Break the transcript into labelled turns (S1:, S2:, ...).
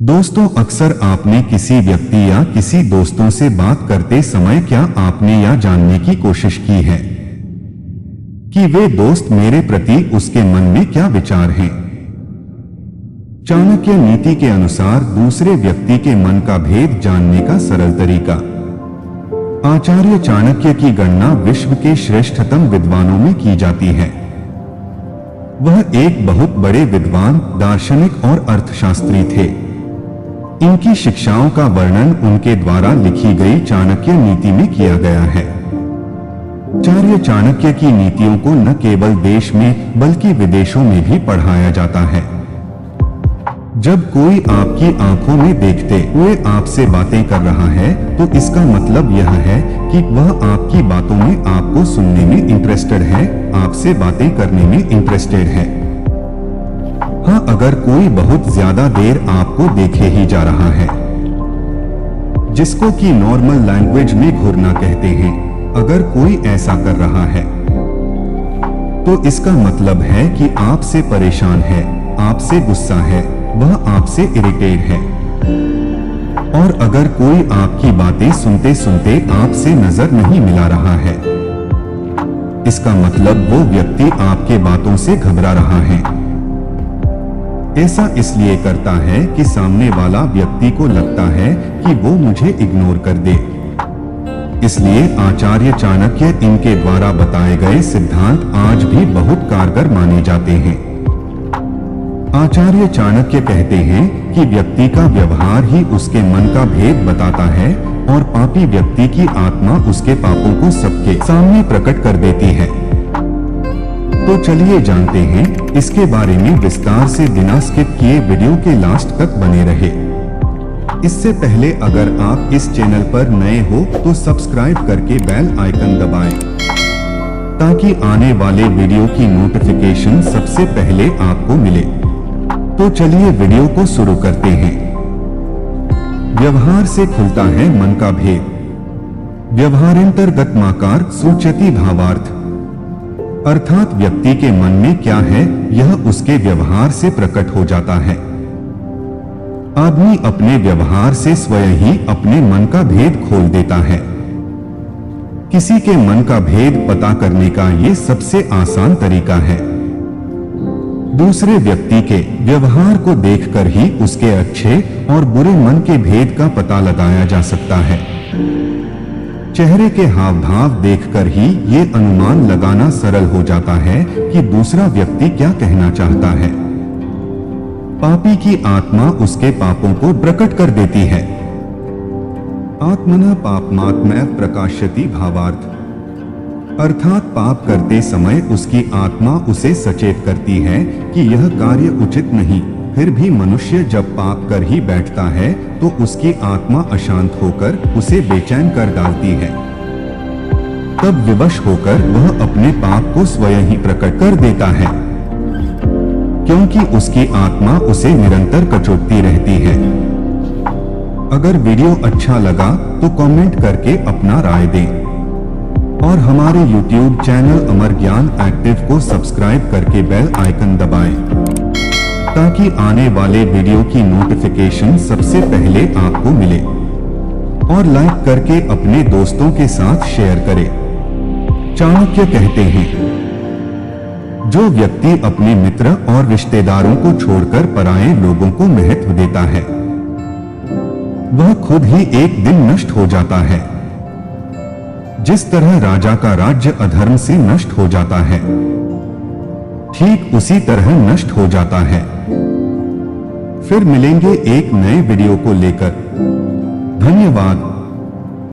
S1: दोस्तों, अक्सर आपने किसी व्यक्ति या किसी दोस्तों से बात करते समय क्या आपने यह जानने की कोशिश की है कि वे दोस्त मेरे प्रति उसके मन में क्या विचार हैं? चाणक्य नीति के अनुसार दूसरे व्यक्ति के मन का भेद जानने का सरल तरीका। आचार्य चाणक्य की गणना विश्व के श्रेष्ठतम विद्वानों में की जाती है। वह एक बहुत बड़े विद्वान, दार्शनिक और अर्थशास्त्री थे। इनकी शिक्षाओं का वर्णन उनके द्वारा लिखी गई चाणक्य नीति में किया गया है। आचार्य चाणक्य की नीतियों को न केवल देश में बल्कि विदेशों में भी पढ़ाया जाता है। जब कोई आपकी आंखों में देखते हुए आपसे बातें कर रहा है तो इसका मतलब यह है कि वह आपकी बातों में आपको सुनने में इंटरेस्टेड है, आपसे बातें करने में इंटरेस्टेड है। हाँ, अगर कोई बहुत ज्यादा देर आपको देखे ही जा रहा है, जिसको कि नॉर्मल लैंग्वेज में घूरना कहते हैं, अगर कोई ऐसा कर रहा है तो इसका मतलब है कि आपसे परेशान है, आपसे गुस्सा है, वह आपसे इरिटेट है। और अगर कोई आपकी बातें सुनते सुनते आपसे नजर नहीं मिला रहा है, इसका मतलब वो व्यक्ति आपके बातों से घबरा रहा है। ऐसा इसलिए करता है कि सामने वाला व्यक्ति को लगता है कि वो मुझे इग्नोर कर दे। इसलिए आचार्य चाणक्य इनके द्वारा बताए गए सिद्धांत आज भी बहुत कारगर माने जाते हैं। आचार्य चाणक्य कहते हैं कि व्यक्ति का व्यवहार ही उसके मन का भेद बताता है और पापी व्यक्ति की आत्मा उसके पापों को सबके सामने प्रकट कर देती है। तो चलिए जानते हैं इसके बारे में विस्तार से। बिना स्किप किए वीडियो के लास्ट तक बने रहे। इससे पहले अगर आप इस चैनल पर नए हो तो सब्सक्राइब करके बेल आइकन दबाएं ताकि आने वाले वीडियो की नोटिफिकेशन सबसे पहले आपको मिले। तो चलिए वीडियो को शुरू करते हैं। व्यवहार से खुलता है मन का भेद। व्यवहारांतर्गत माकार सूचयति भावार्थ, अर्थात व्यक्ति के मन में क्या है यह उसके व्यवहार से प्रकट हो जाता है। आदमी अपने व्यवहार से स्वयं ही अपने मन का भेद खोल देता है। किसी के मन का भेद पता करने का ये सबसे आसान तरीका है। दूसरे व्यक्ति के व्यवहार को देखकर ही उसके अच्छे और बुरे मन के भेद का पता लगाया जा सकता है। चेहरे के हाव भाव देखकर ही ये अनुमान लगाना सरल हो जाता है कि दूसरा व्यक्ति क्या कहना चाहता है। पापी की आत्मा उसके पापों को प्रकट कर देती है। आत्मना पापमात्मैव प्रकाशयति भावार्थ, अर्थात पाप करते समय उसकी आत्मा उसे सचेत करती है कि यह कार्य उचित नहीं। फिर भी मनुष्य जब पाप कर ही बैठता है तो उसकी आत्मा अशांत होकर उसे बेचैन कर डालती है। तब विवश होकर वह अपने पाप को स्वयं ही प्रकट कर देता है, क्योंकि उसकी आत्मा उसे निरंतर कचोटती रहती है। अगर वीडियो अच्छा लगा तो कमेंट करके अपना राय दें और हमारे YouTube चैनल अमर ज्ञान एक्टिव को सब्सक्राइब करके बेल आइकन दबाएं ताकि आने वाले वीडियो की नोटिफिकेशन सबसे पहले आपको मिले। और लाइक करके अपने दोस्तों के साथ शेयर करें। चाणक्य कहते हैं, जो व्यक्ति अपने मित्र और रिश्तेदारों को छोड़कर पराये लोगों को महत्व देता है वह खुद ही एक दिन नष्ट हो जाता है। जिस तरह राजा का राज्य अधर्म से नष्ट हो जाता है, ठीक उसी तरह नष्ट हो जाता है। फिर मिलेंगे एक नए वीडियो को लेकर। धन्यवाद।